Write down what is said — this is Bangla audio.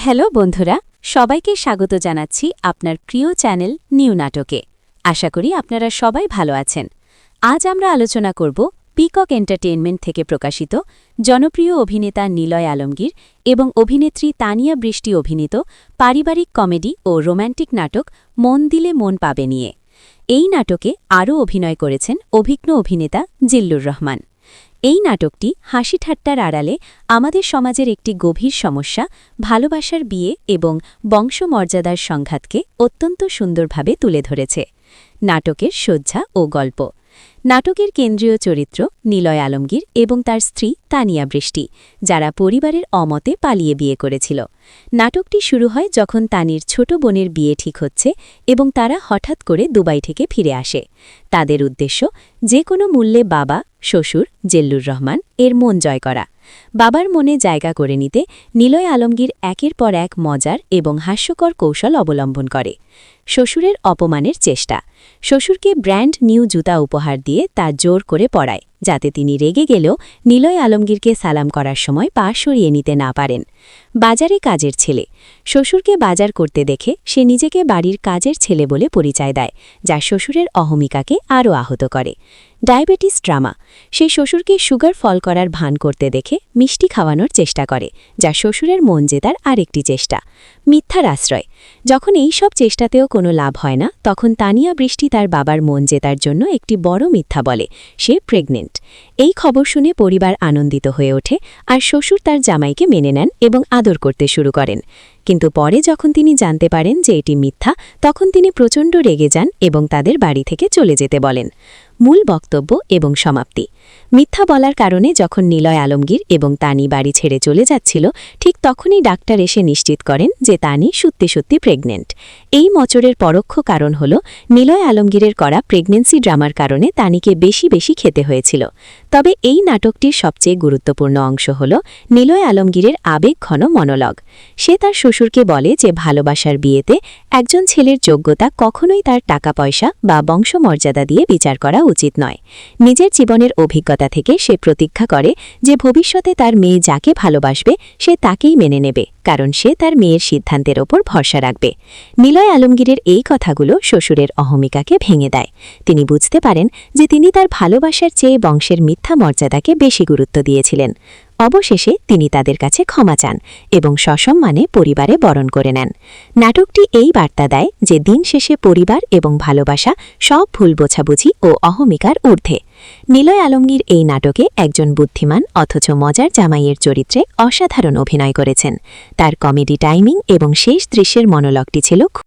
হ্যালো বন্ধুরা, সবাইকে স্বাগত জানাচ্ছি আপনার প্রিয় চ্যানেল নিউ নাটকে। আশা করি আপনারা সবাই ভালো আছেন। আজ আমরা আলোচনা করব পিকক এন্টারটেইনমেন্ট থেকে প্রকাশিত জনপ্রিয় অভিনেতা নিলয় আলমগীর এবং অভিনেত্রী তানিয়া বৃষ্টি অভিনীত পারিবারিক কমেডি ও রোম্যান্টিক নাটক মন দিলে মন পাবে নিয়ে। এই নাটকে আরও অভিনয় করেছেন অভিজ্ঞ অভিনেতা জিল্লুর রহমান। এই নাটকটি হাসি ঠাট্টার আড়ালে আমাদের সমাজের একটি গভীর সমস্যা, ভালোবাসার বিয়ে এবং বংশমর্যাদার সংঘাতকে অত্যন্ত সুন্দরভাবে তুলে ধরেছে। নাটকের সজ্জা ও গল্প। নাটকের কেন্দ্রীয় চরিত্র নিলয় আলমগীর এবং তার স্ত্রী তানিয়া বৃষ্টি, যারা পরিবারের অমতে পালিয়ে বিয়ে করেছিল। নাটকটি শুরু হয় যখন তানির ছোট বোনের বিয়ে ঠিক হচ্ছে এবং তারা হঠাৎ করে দুবাই থেকে ফিরে আসে। তাদের উদ্দেশ্য যে কোনো মূল্যে বাবা, শ্বশুর জিল্লুর রহমান এর মন জয় করা। বাবার মনে জায়গা করে নিতে নিলয় আলমগীর একের পর এক মজার এবং হাস্যকর কৌশল অবলম্বন করে। শ্বশুরের অপমানের চেষ্টা। শ্বশুরকে ব্র্যান্ড নিউ জুতা উপহার দিয়ে তা জোর করে পরায়, যাতে তিনি রেগে গেলেও নিলয় আলমগীরকে সালাম করার সময় পা সরিয়ে নিতে না পারেন। বাজারে কাজের ছেলে। শ্বশুরকে বাজার করতে দেখে সে নিজেকে বাড়ির কাজের ছেলে বলে পরিচয় দেয়, যা শ্বশুরের অহমিকাকে আরও আহত করে। Diabetes drama. সে শ্বশুরকে সুগার ফল করার ভান করতে দেখে মিষ্টি খাওয়ানোর চেষ্টা করে, যা শ্বশুরের মন জেতার আরেকটি চেষ্টা। মিথ্যার আশ্রয়। যখন এই সব চেষ্টাতেও কোনো লাভ হয় না, তখন তানিয়া বৃষ্টি তার বাবার মন জেতার জন্য একটি বড় মিথ্যা বলে সে প্রেগনেন্ট। এই খবর শুনে পরিবার আনন্দিত হয়ে ওঠে আর শ্বশুর তার জামাইকে মেনে নেন এবং আদর করতে শুরু করেন। কিন্তু পরে যখন তিনি জানতে পারেন যে এটি মিথ্যা, তখন তিনি প্রচণ্ড রেগে যান এবং তাদের বাড়ি থেকে চলে যেতে বলেন। মূল বক্তব্য এবং সমাপ্তি। মিথ্যা বলার কারণে যখন নিলয় আলমগীর এবং তানি বাড়ি ছেড়ে চলে যাচ্ছিল, ঠিক তখনই ডাক্তার এসে নিশ্চিত করেন যে তানি সত্যি সত্যি প্রেগনেন্ট। এই মচরের পরোক্ষ কারণ হল নিলয় আলমগীরের করা প্রেগনেন্সি ড্রামার কারণে তানিকে বেশি বেশি খেতে হয়েছিল। তবে এই নাটকটির সবচেয়ে গুরুত্বপূর্ণ অংশ হল নিলয় আলমগীরের আবেগঘন মনোলগ। সে তার শ্বশুরকে বলে যে ভালোবাসার বিয়েতে একজন ছেলের যোগ্যতা কখনোই তার টাকা পয়সা বা বংশমর্যাদা দিয়ে বিচার করা উচিত নয়। নিজের জীবনের অভিজ্ঞতা থেকে সে প্রতিজ্ঞা করে যে ভবিষ্যতে তার মেয়ে যাকে ভালোবাসবে সে তাকেই মেনে নেবে, কারণ সে তার মেয়ের সিদ্ধান্তের ওপর ভরসা রাখবে। নিলয় আলমগীরের এই কথাগুলো শ্বশুরের অহমিকাকে ভেঙে দেয়। তিনি বুঝতে পারেন যে তিনি তার ভালোবাসার চেয়ে বংশের মিথ্যা মর্যাদাকে বেশি গুরুত্ব দিয়েছিলেন। অবশেষে তিনি তাদের কাছে ক্ষমা চান এবং সসম্মানে পরিবারে বরণ করে নেন। নাটকটি এই বার্তা দেয় যে দিন শেষে পরিবার এবং ভালোবাসা সব ভুল বোঝাবুঝি ও অহমিকার ঊর্ধ্বে। নিলয় আলমগীর এই নাটকে একজন বুদ্ধিমান অথচ মজার জামাইয়ের চরিত্রে অসাধারণ অভিনয় করেছেন। তার কমেডি টাইমিং এবং শেষ দৃশ্যের মনোলগটি ছিল